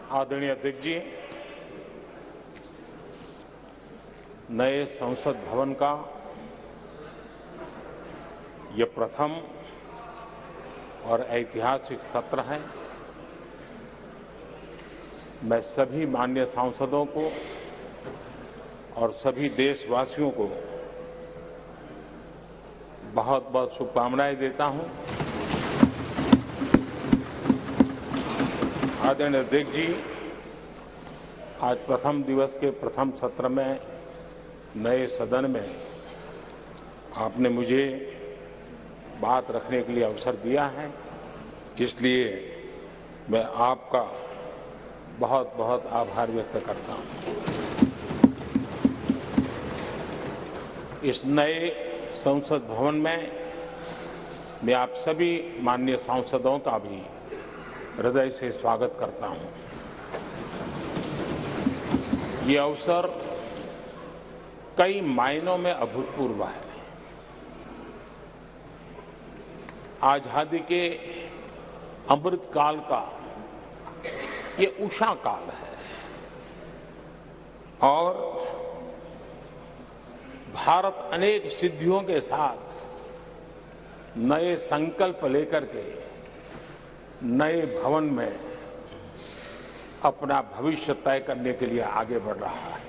आदरणीय अध्यक्ष जी, नए संसद भवन का यह प्रथम और ऐतिहासिक सत्र है। मैं सभी माननीय सांसदों को और सभी देशवासियों को बहुत बहुत शुभकामनाएं देता हूं। आदरणीय अध्यक्ष जी, आज प्रथम दिवस के प्रथम सत्र में नए सदन में आपने मुझे बात रखने के लिए अवसर दिया है, इसलिए मैं आपका बहुत बहुत आभार व्यक्त करता हूं। इस नए संसद भवन में मैं आप सभी माननीय सांसदों का भी हृदय से स्वागत करता हूं। ये अवसर कई मायनों में अभूतपूर्व है। आजादी के अमृत काल का ये उषा काल है और भारत अनेक सिद्धियों के साथ नए संकल्प लेकर के नए भवन में अपना भविष्य तय करने के लिए आगे बढ़ रहा है।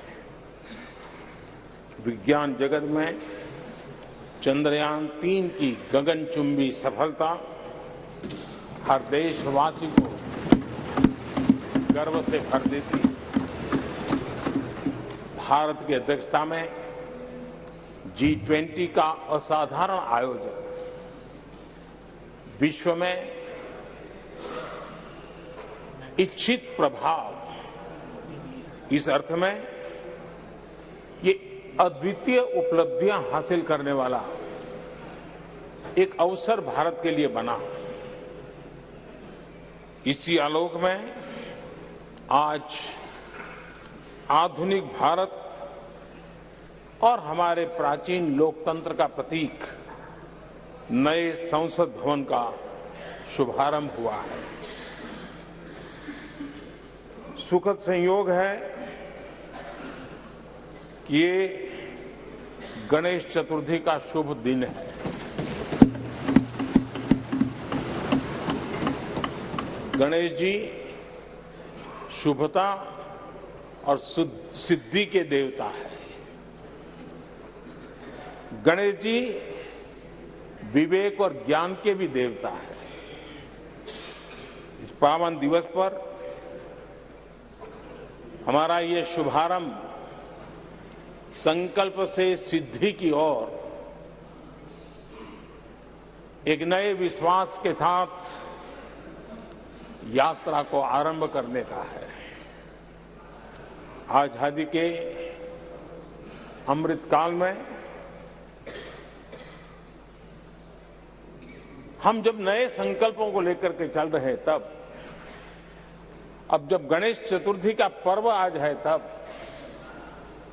विज्ञान जगत में चंद्रयान 3 की गगनचुंबी सफलता हर देशवासी को गर्व से भर देती है। भारत की अध्यक्षता में G20 का असाधारण आयोजन विश्व में इच्छित प्रभाव, इस अर्थ में ये अद्वितीय उपलब्धियां हासिल करने वाला एक अवसर भारत के लिए बना। इसी आलोक में आज आधुनिक भारत और हमारे प्राचीन लोकतंत्र का प्रतीक नए संसद भवन का शुभारंभ हुआ है। सुखद संयोग है कि ये गणेश चतुर्थी का शुभ दिन है। गणेश जी शुभता और सिद्धि के देवता है। गणेश जी विवेक और ज्ञान के भी देवता है। इस पावन दिवस पर हमारा ये शुभारंभ संकल्प से सिद्धि की ओर एक नए विश्वास के साथ यात्रा को आरंभ करने का है। आजादी के अमृत काल में हम जब नए संकल्पों को लेकर के चल रहे हैं, तब अब जब गणेश चतुर्थी का पर्व आज है, तब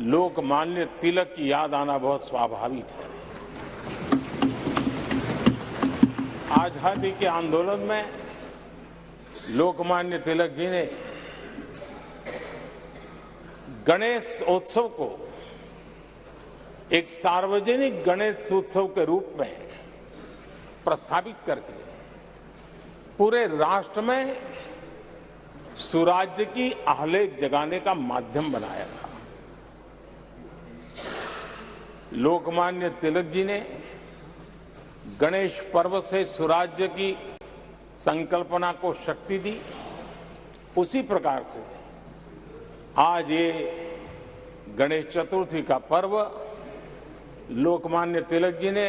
लोकमान्य तिलक की याद आना बहुत स्वाभाविक है। आजादी के आंदोलन में लोकमान्य तिलक जी ने गणेश उत्सव को एक सार्वजनिक गणेश उत्सव के रूप में प्रस्तावित करके पूरे राष्ट्र में सुराज्य की आहलेख जगाने का माध्यम बनाया था। लोकमान्य तिलक जी ने गणेश पर्व से सुराज्य की संकल्पना को शक्ति दी। उसी प्रकार से आज ये गणेश चतुर्थी का पर्व लोकमान्य तिलक जी ने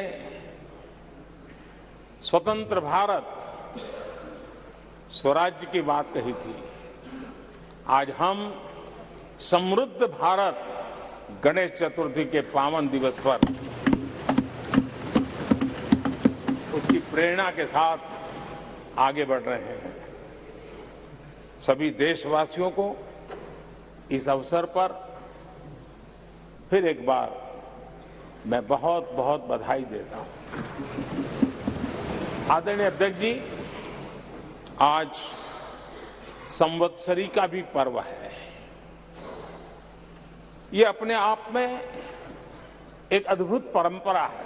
स्वतंत्र भारत स्वराज्य की बात कही थी। आज हम समृद्ध भारत गणेश चतुर्थी के पावन दिवस पर उसकी प्रेरणा के साथ आगे बढ़ रहे हैं। सभी देशवासियों को इस अवसर पर फिर एक बार मैं बहुत बहुत बधाई देता हूं। आदरणीय अध्यक्ष जी, आज संवत्सरी का भी पर्व है। ये अपने आप में एक अद्भुत परंपरा है।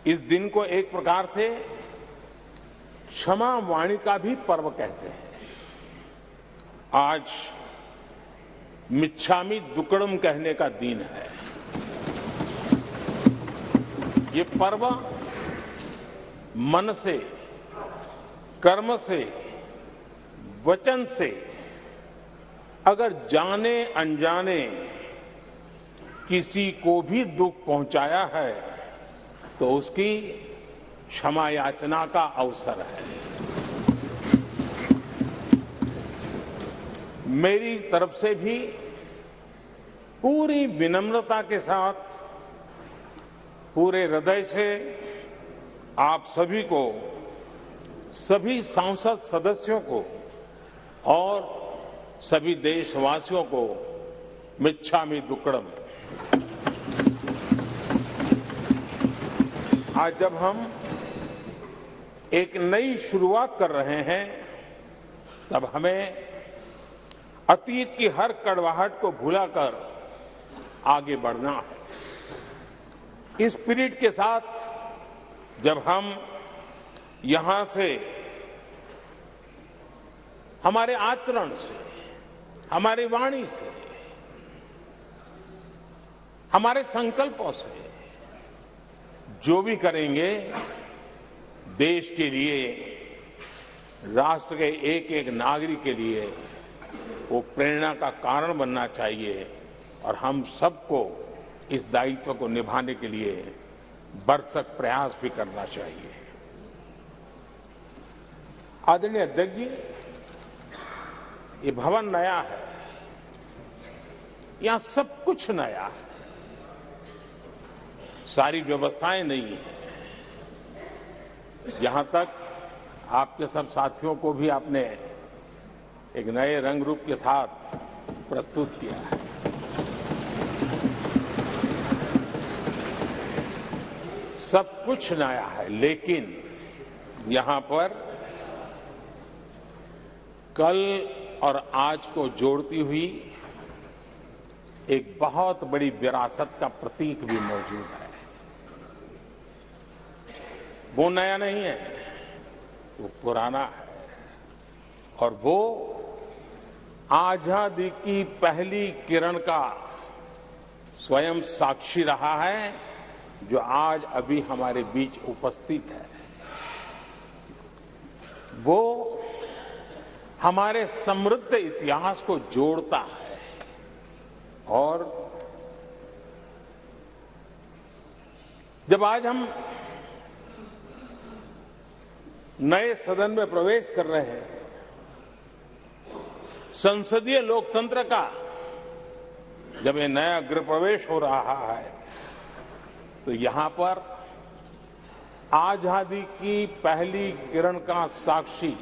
इस दिन को एक प्रकार से क्षमा वाणी का भी पर्व कहते हैं। आज मिच्छामी दुक्कड़म कहने का दिन है। ये पर्व मन से, कर्म से, वचन से अगर जाने अनजाने किसी को भी दुख पहुंचाया है तो उसकी क्षमा याचना का अवसर है। मेरी तरफ से भी पूरी विनम्रता के साथ, पूरे हृदय से आप सभी को, सभी सांसद सदस्यों को और सभी देशवासियों को मिच्छामी दुक्कड़म। आज जब हम एक नई शुरुआत कर रहे हैं तब हमें अतीत की हर कड़वाहट को भुलाकर आगे बढ़ना है। इस स्पिरिट के साथ जब हम यहां से हमारे आचरण से, हमारी वाणी से, हमारे संकल्पों से जो भी करेंगे देश के लिए, राष्ट्र के एक एक नागरिक के लिए वो प्रेरणा का कारण बनना चाहिए और हम सबको इस दायित्व को निभाने के लिए भरसक प्रयास भी करना चाहिए। आदरणीय अध्यक्ष जी, ये भवन नया है, यहां सब कुछ नया है, सारी व्यवस्थाएं नई हैं। यहां तक आपके सब साथियों को भी आपने एक नए रंग रूप के साथ प्रस्तुत किया है। सब कुछ नया है, लेकिन यहां पर कल और आज को जोड़ती हुई एक बहुत बड़ी विरासत का प्रतीक भी मौजूद है। वो नया नहीं है, वो पुराना है और वो आजादी की पहली किरण का स्वयं साक्षी रहा है जो आज अभी हमारे बीच उपस्थित है। वो हमारे समृद्ध इतिहास को जोड़ता है और जब आज हम नए सदन में प्रवेश कर रहे हैं, संसदीय लोकतंत्र का जब ये नया गृह प्रवेश हो रहा है तो यहां पर आजादी की पहली किरण का साक्षी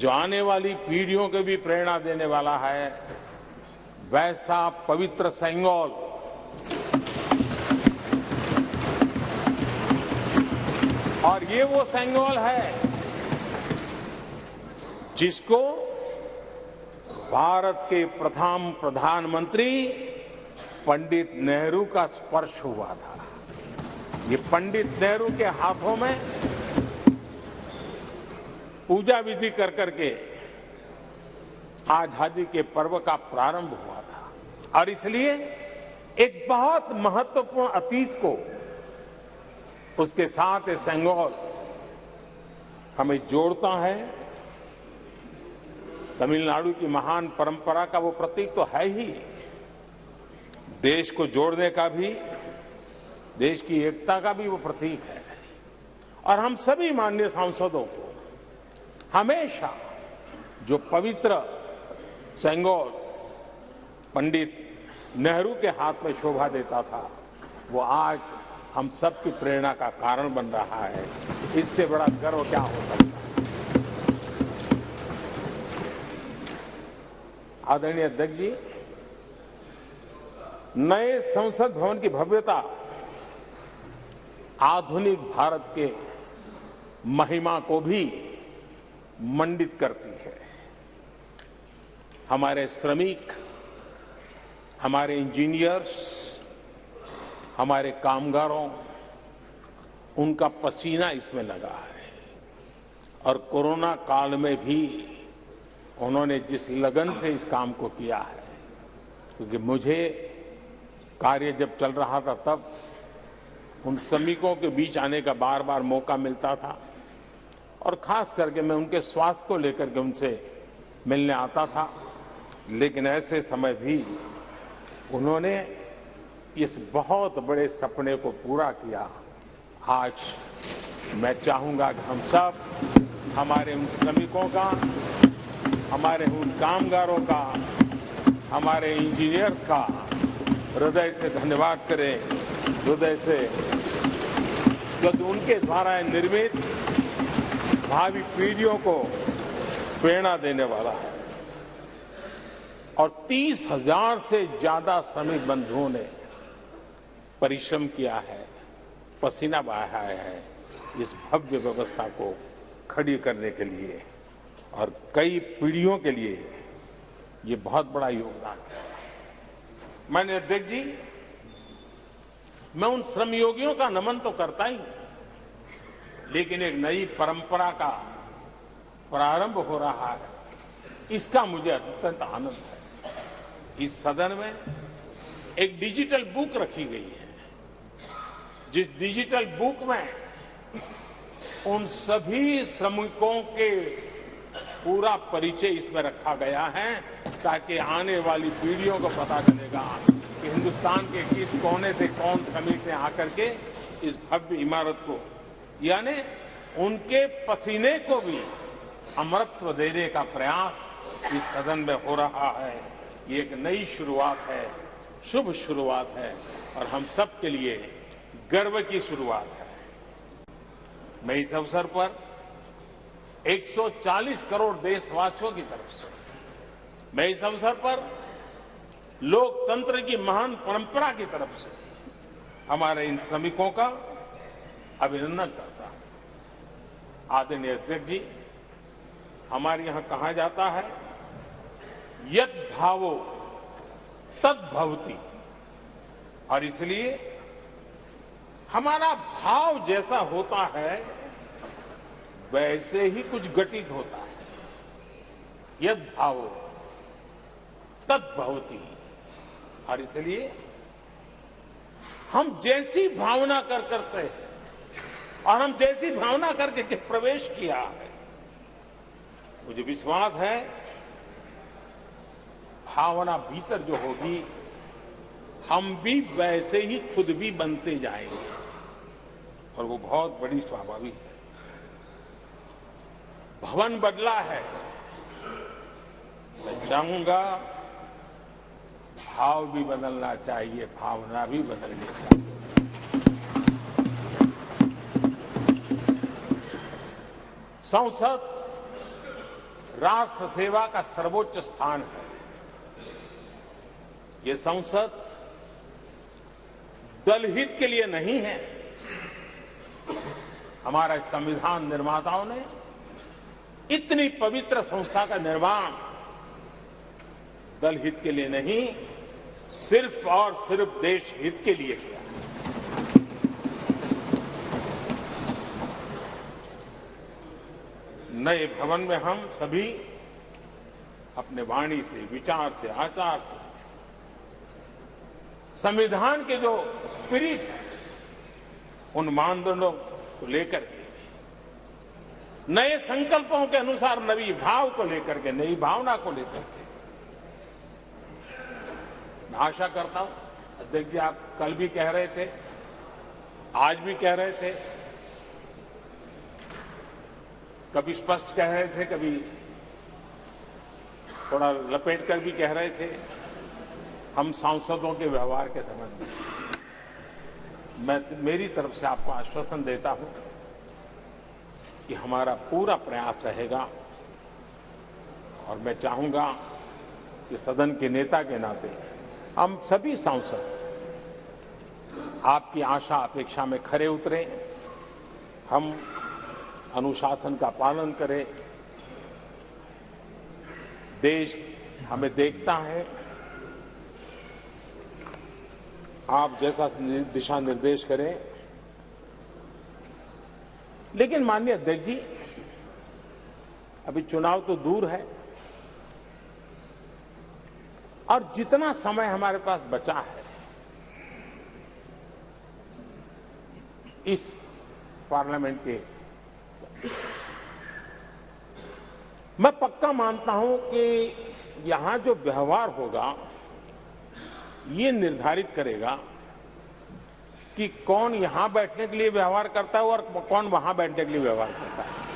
जो आने वाली पीढ़ियों को भी प्रेरणा देने वाला है, वैसा पवित्र सेंगोल और ये वो सेंगोल है जिसको भारत के प्रथम प्रधानमंत्री पंडित नेहरू का स्पर्श हुआ था। ये पंडित नेहरू के हाथों में पूजा विधि कर करके आजादी के पर्व का प्रारंभ हुआ था और इसलिए एक बहुत महत्वपूर्ण अतीत को उसके साथ सेंगोल हमें जोड़ता है। तमिलनाडु की महान परंपरा का वो प्रतीक तो है ही, देश को जोड़ने का भी, देश की एकता का भी वो प्रतीक है और हम सभी माननीय सांसदों को हमेशा जो पवित्र सेंगोल पंडित नेहरू के हाथ में शोभा देता था वो आज हम सबकी प्रेरणा का कारण बन रहा है। इससे बड़ा गर्व क्या हो सकता है। आदरणीय अध्यक्ष जी, नए संसद भवन की भव्यता आधुनिक भारत के महिमा को भी मंडित करती है। हमारे श्रमिक, हमारे इंजीनियर्स, हमारे कामगारों, उनका पसीना इसमें लगा है और कोरोना काल में भी उन्होंने जिस लगन से इस काम को किया है, क्योंकि मुझे कार्य जब चल रहा था तब उन श्रमिकों के बीच आने का बार बार मौका मिलता था और खास करके मैं उनके स्वास्थ्य को लेकर के उनसे मिलने आता था। लेकिन ऐसे समय भी उन्होंने इस बहुत बड़े सपने को पूरा किया। आज मैं चाहूंगा कि हम सब हमारे उन श्रमिकों का, हमारे उन कामगारों का, हमारे इंजीनियर्स का हृदय से धन्यवाद करें, हृदय से, क्योंकि उनके द्वारा निर्मित भावी पीढ़ियों को प्रेरणा देने वाला है। और 30,000 से ज्यादा श्रमिक बंधुओं ने परिश्रम किया है, पसीना बहाया है इस भव्य व्यवस्था को खड़ी करने के लिए और कई पीढ़ियों के लिए ये बहुत बड़ा योगदान है। माननीय अध्यक्ष जी, मैं उन श्रमयोगियों का नमन तो करता ही, लेकिन एक नई परंपरा का प्रारंभ हो रहा है, इसका मुझे अत्यंत आनंद है। इस सदन में एक डिजिटल बुक रखी गई है, जिस डिजिटल बुक में उन सभी श्रमिकों के पूरा परिचय इसमें रखा गया है, ताकि आने वाली पीढ़ियों को पता चलेगा कि हिंदुस्तान के किस कोने से कौन श्रमिक ने आकर के इस भव्य इमारत को, यानी उनके पसीने को भी अमरत्व देने का प्रयास इस सदन में हो रहा है। ये एक नई शुरुआत है, शुभ शुरुआत है और हम सब के लिए गर्व की शुरुआत है। मैं इस अवसर पर 140 करोड़ देशवासियों की तरफ से, मैं इस अवसर पर लोकतंत्र की महान परंपरा की तरफ से हमारे इन श्रमिकों का अभिनंदन करता हूं। आदरणीय अध्यक्ष जी, हमारे यहां कहा जाता है यत् भावो तद् भवति, और इसलिए हमारा भाव जैसा होता है वैसे ही कुछ घटित होता है। यद् भावो तद् भवति, और इसलिए हम जैसी भावना करते हैं और हम जैसी भावना करके प्रवेश किया है, मुझे विश्वास है भावना भीतर जो होगी हम भी वैसे ही खुद भी बनते जाएंगे और वो बहुत बड़ी स्वाभाविक है। भवन बदला है, मैं चाहूंगा भाव भी बदलना चाहिए, भावना भी बदलनी चाहिए। संसद राष्ट्र सेवा का सर्वोच्च स्थान है। ये संसद दलहित के लिए नहीं है। हमारा संविधान निर्माताओं ने इतनी पवित्र संस्था का निर्माण दलहित के लिए नहीं, सिर्फ और सिर्फ देश हित के लिए किया। नए भवन में हम सभी अपने वाणी से, विचार से, आचार से संविधान के जो स्पिरिट है उन मानदंडों को लेकर के, नए संकल्पों के अनुसार नई भाव को लेकर के, नई भावना को लेकर के, मैं आशा करता हूं अध्यक्ष जी, आप कल भी कह रहे थे, आज भी कह रहे थे, कभी स्पष्ट कह रहे थे, कभी थोड़ा लपेट कर भी कह रहे थे, हम सांसदों के व्यवहार के संबंध में मैं मेरी तरफ से आपको आश्वासन देता हूं कि हमारा पूरा प्रयास रहेगा और मैं चाहूंगा कि सदन के नेता के नाते हम सभी सांसद आपकी आशा अपेक्षा में खरे उतरें, हम अनुशासन का पालन करें, देश हमें देखता है, आप जैसा दिशा निर्देश करें। लेकिन माननीय अध्यक्ष जी, अभी चुनाव तो दूर है और जितना समय हमारे पास बचा है इस पार्लियामेंट के, मैं पक्का मानता हूं कि यहां जो व्यवहार होगा ये निर्धारित करेगा कि कौन यहां बैठने के लिए व्यवहार करता है और कौन वहां बैठने के लिए व्यवहार करता है।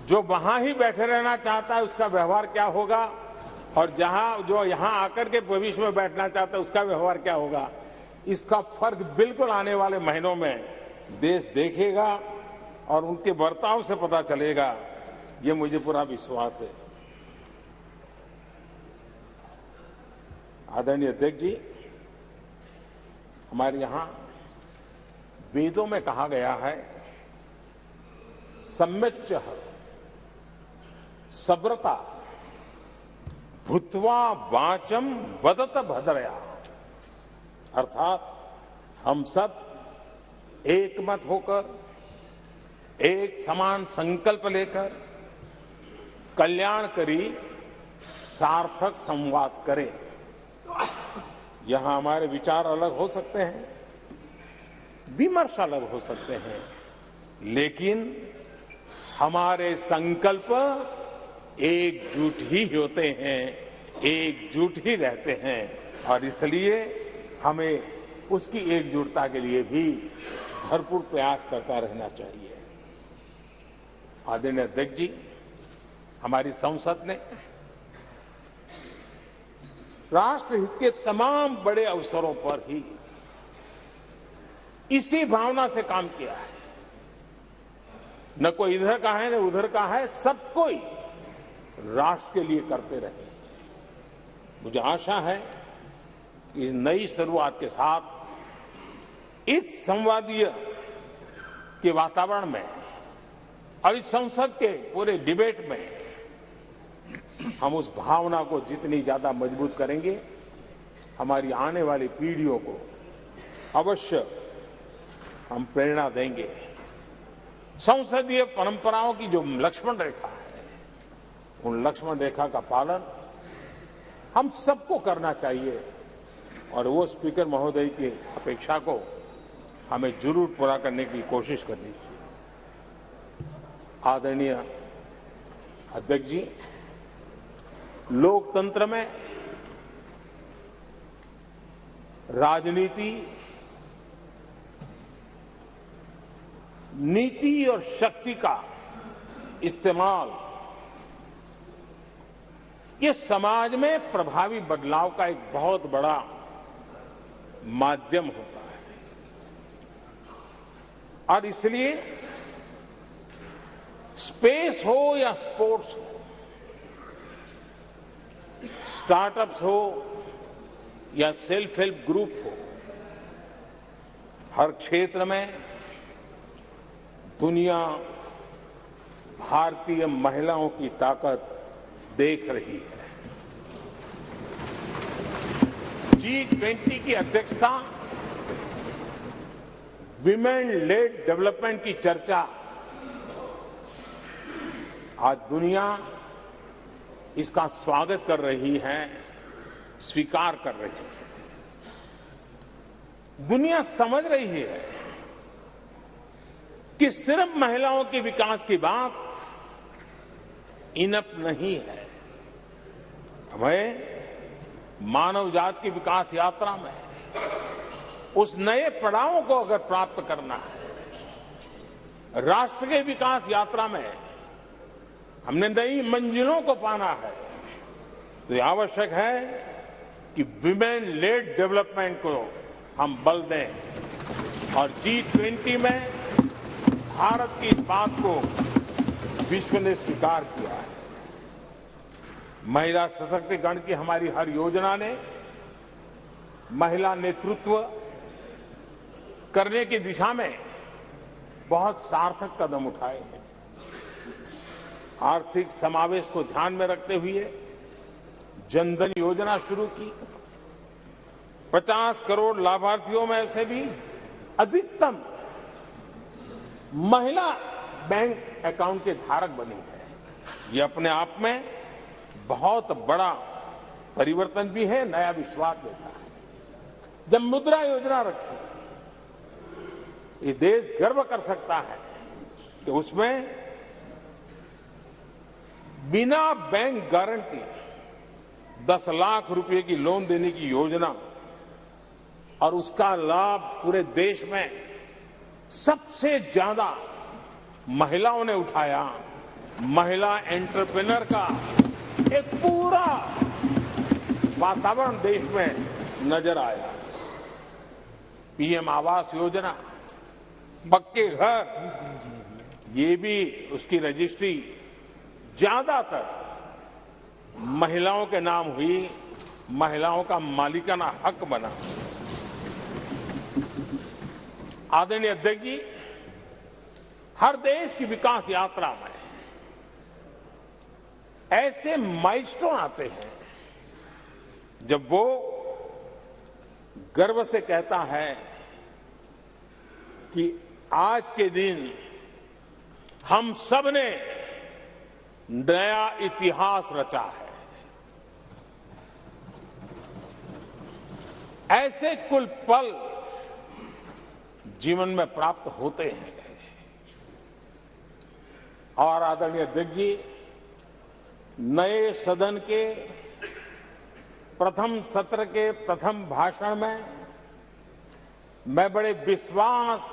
जो वहां ही बैठे रहना चाहता है उसका व्यवहार क्या होगा, और जो यहां आकर के भविष्य में बैठना चाहता है उसका व्यवहार क्या होगा, इसका फर्क बिल्कुल आने वाले महीनों में देश देखेगा और उनके बर्ताव से पता चलेगा, ये मुझे पूरा विश्वास है। आदरणीय अध्यक्ष जी, हमारे यहां वेदों में कहा गया है, सम्यच्च सब्रता भूत्वा वाचम वदत भद्रया, अर्थात हम सब एक मत होकर, एक समान संकल्प लेकर कल्याणकारी सार्थक संवाद करें। यहां हमारे विचार अलग हो सकते हैं, विमर्श अलग हो सकते हैं, लेकिन हमारे संकल्प एकजुट ही होते हैं, एकजुट ही रहते हैं, और इसलिए हमें उसकी एकजुटता के लिए भी भरपूर प्रयास करता रहना चाहिए। आदरणीय अध्यक्ष जी, हमारी संसद ने राष्ट्रहित के तमाम बड़े अवसरों पर ही इसी भावना से काम किया है। न कोई इधर का है न उधर का है, सब कोई राष्ट्र के लिए करते रहे। मुझे आशा है कि इस नई शुरुआत के साथ इस संवादीय के वातावरण में और इस संसद के पूरे डिबेट में हम उस भावना को जितनी ज्यादा मजबूत करेंगे, हमारी आने वाली पीढ़ियों को अवश्य हम प्रेरणा देंगे। संसदीय परंपराओं की जो लक्ष्मण रेखा है, उन लक्ष्मण रेखा का पालन हम सबको करना चाहिए, और वो स्पीकर महोदय की अपेक्षा को हमें जरूर पूरा करने की कोशिश करनी चाहिए। आदरणीय अध्यक्ष जी, लोकतंत्र में राजनीति, नीति और शक्ति का इस्तेमाल ये समाज में प्रभावी बदलाव का एक बहुत बड़ा माध्यम होता है, और इसलिए स्पेस हो या स्पोर्ट्स हो, स्टार्टअप्स हो या सेल्फ हेल्प ग्रुप हो, हर क्षेत्र में दुनिया भारतीय महिलाओं की ताकत देख रही है। G20 की अध्यक्षता, विमेन लेड डेवलपमेंट की चर्चा आज दुनिया इसका स्वागत कर रही है, स्वीकार कर रही है। दुनिया समझ रही है कि सिर्फ महिलाओं के विकास की बात इनफ नहीं है। हमें मानव जाति की विकास यात्रा में उस नए पड़ावों को अगर प्राप्त करना है, राष्ट्र के विकास यात्रा में हमने नई मंजिलों को पाना है, तो यह आवश्यक है कि विमेन लेड डेवलपमेंट को हम बल दें, और G20 में भारत की इस बात को विश्व ने स्वीकार किया है। महिला सशक्तिकरण की हमारी हर योजना ने महिला नेतृत्व करने की दिशा में बहुत सार्थक कदम उठाए हैं। आर्थिक समावेश को ध्यान में रखते हुए जनधन योजना शुरू की। 50 करोड़ लाभार्थियों में से भी अधिकतम महिला बैंक अकाउंट के धारक बनी है। ये अपने आप में बहुत बड़ा परिवर्तन भी है, नया विश्वास देता है। जब मुद्रा योजना रखी, ये देश गर्व कर सकता है कि उसमें बिना बैंक गारंटी 10 लाख रुपए की लोन देने की योजना, और उसका लाभ पूरे देश में सबसे ज्यादा महिलाओं ने उठाया। महिला एंटरप्रेन्योर का एक पूरा वातावरण देश में नजर आया। पीएम आवास योजना, पक्के घर, ये भी उसकी रजिस्ट्री ज्यादातर महिलाओं के नाम हुई, महिलाओं का मालिकाना हक बना। आदरणीय अध्यक्ष जी, हर देश की विकास यात्रा में ऐसे माइलस्टोन आते हैं जब वो गर्व से कहता है कि आज के दिन हम सब ने नया इतिहास रचा है। ऐसे कुल पल जीवन में प्राप्त होते हैं। और आदरणीय अध्यक्ष जी, नए सदन के प्रथम सत्र के प्रथम भाषण में मैं बड़े विश्वास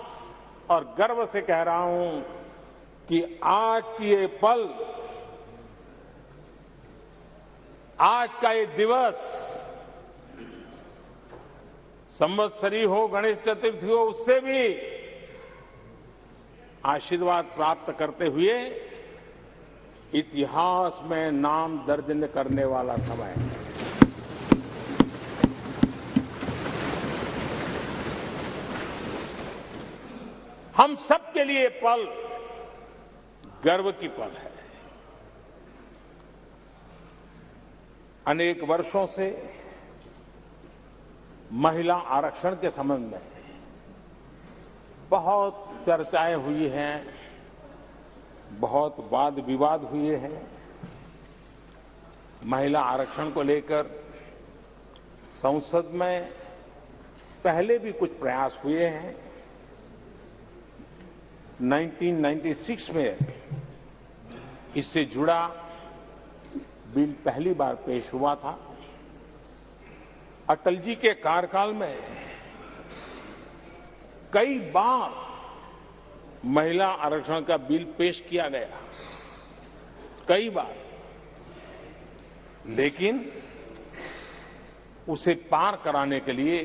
और गर्व से कह रहा हूं कि आज की ये पल, आज का ये दिवस, संवत्सरी हो, गणेश चतुर्थी हो, उससे भी आशीर्वाद प्राप्त करते हुए इतिहास में नाम दर्ज करने वाला समय है। हम सबके लिए पल गर्व की पल है। अनेक वर्षों से महिला आरक्षण के संबंध में बहुत चर्चाएं हुई हैं, बहुत वाद विवाद हुए हैं। महिला आरक्षण को लेकर संसद में पहले भी कुछ प्रयास हुए हैं। 1996 में इससे जुड़ा बिल पहली बार पेश हुआ था। अटल जी के कार्यकाल में कई बार महिला आरक्षण का बिल पेश किया गया, कई बार, लेकिन उसे पार कराने के लिए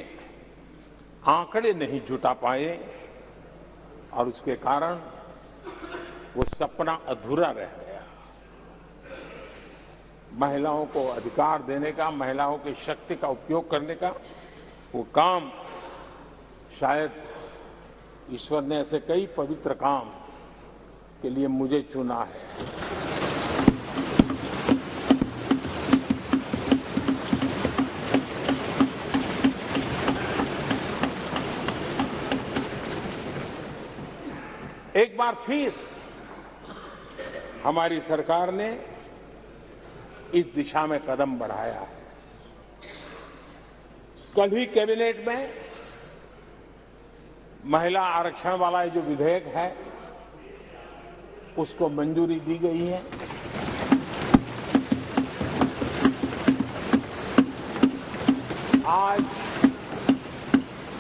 आंकड़े नहीं जुटा पाए और उसके कारण वो सपना अधूरा रह गया। महिलाओं को अधिकार देने का, महिलाओं की शक्ति का उपयोग करने का वो काम, शायद ईश्वर ने ऐसे कई पवित्र काम के लिए मुझे चुना है। एक बार फिर हमारी सरकार ने इस दिशा में कदम बढ़ाया है। कल ही कैबिनेट में महिला आरक्षण वाला जो विधेयक है उसको मंजूरी दी गई है। आज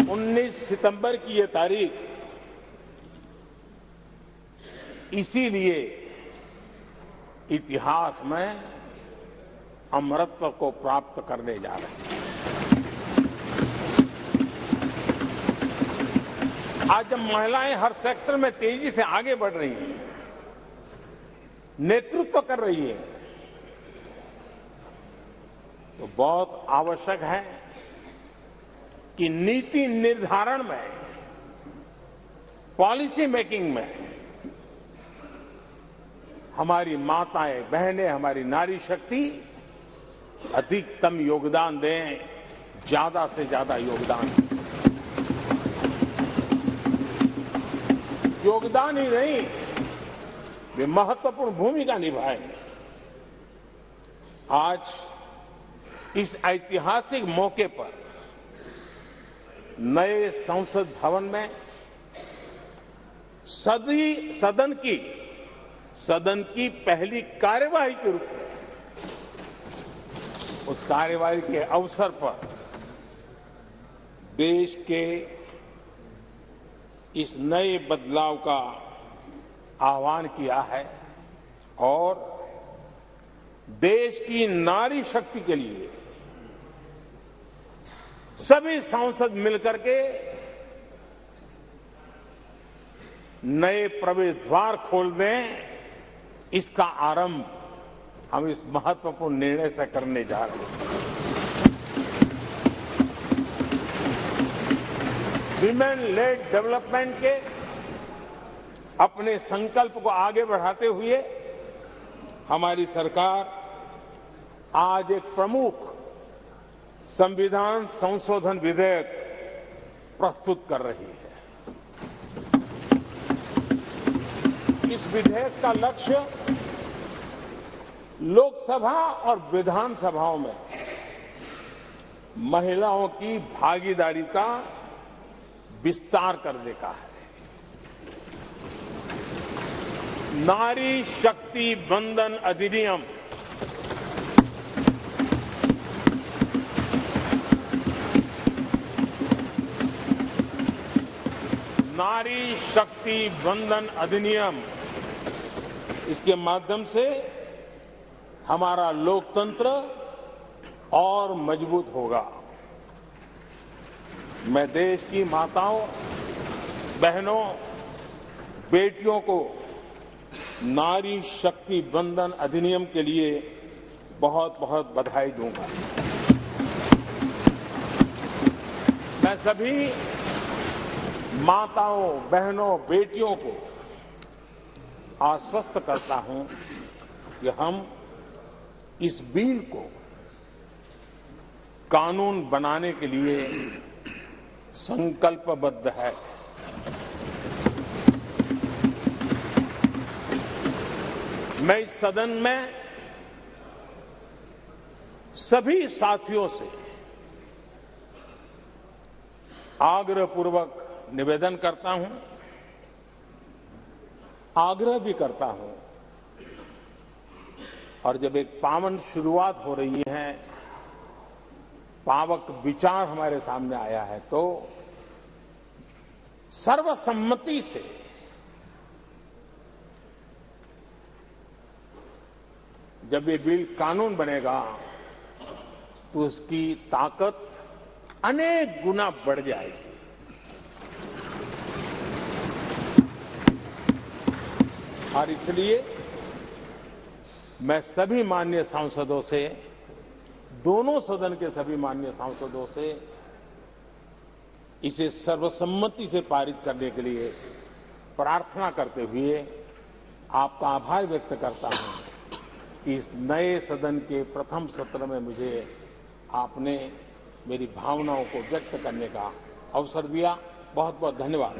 19 सितंबर की ये तारीख इसीलिए इतिहास में अमरत्व को प्राप्त करने जा रहे हैं। आज जब महिलाएं हर सेक्टर में तेजी से आगे बढ़ रही हैं, नेतृत्व कर रही है, तो बहुत आवश्यक है कि नीति निर्धारण में, पॉलिसी मेकिंग में हमारी माताएं, बहनें, हमारी नारी शक्ति अधिकतम योगदान दें, ज्यादा से ज्यादा योगदान। योगदान ही नहीं, वे महत्वपूर्ण भूमिका निभाएं। आज इस ऐतिहासिक मौके पर नए संसद भवन में सदन की पहली कार्यवाही के रूप में उस कार्यवाही के अवसर पर देश के इस नए बदलाव का आह्वान किया है और देश की नारी शक्ति के लिए सभी सांसद मिलकर के नए प्रवेश द्वार खोल दें, इसका आरंभ हम इस महत्वपूर्ण निर्णय से करने जा रहे हैं। विमेन लेड डेवलपमेंट के अपने संकल्प को आगे बढ़ाते हुए हमारी सरकार आज एक प्रमुख संविधान संशोधन विधेयक प्रस्तुत कर रही है। इस विधेयक का लक्ष्य लोकसभा और विधानसभाओं में महिलाओं की भागीदारी का विस्तार करने का है। नारी शक्ति बंधन अधिनियम नारी शक्ति बंधन अधिनियम, इसके माध्यम से हमारा लोकतंत्र और मजबूत होगा। मैं देश की माताओं, बहनों, बेटियों को नारी शक्ति बंधन अधिनियम के लिए बहुत बहुत बधाई दूंगा। मैं सभी माताओं, बहनों, बेटियों को आश्वस्त करता हूं कि हम इस बिल को कानून बनाने के लिए संकल्पबद्ध है। मैं इस सदन में सभी साथियों से आग्रहपूर्वक निवेदन करता हूं, आग्रह भी करता हूं, और जब एक पावन शुरुआत हो रही है, पावक विचार हमारे सामने आया है, तो सर्वसम्मति से जब ये बिल कानून बनेगा तो उसकी ताकत अनेक गुना बढ़ जाएगी। और इसलिए मैं सभी माननीय सांसदों से, दोनों सदन के सभी माननीय सांसदों से इसे सर्वसम्मति से पारित करने के लिए प्रार्थना करते हुए आपका आभार व्यक्त करता हूं कि इस नए सदन के प्रथम सत्र में मुझे आपने मेरी भावनाओं को व्यक्त करने का अवसर दिया। बहुत बहुत धन्यवाद।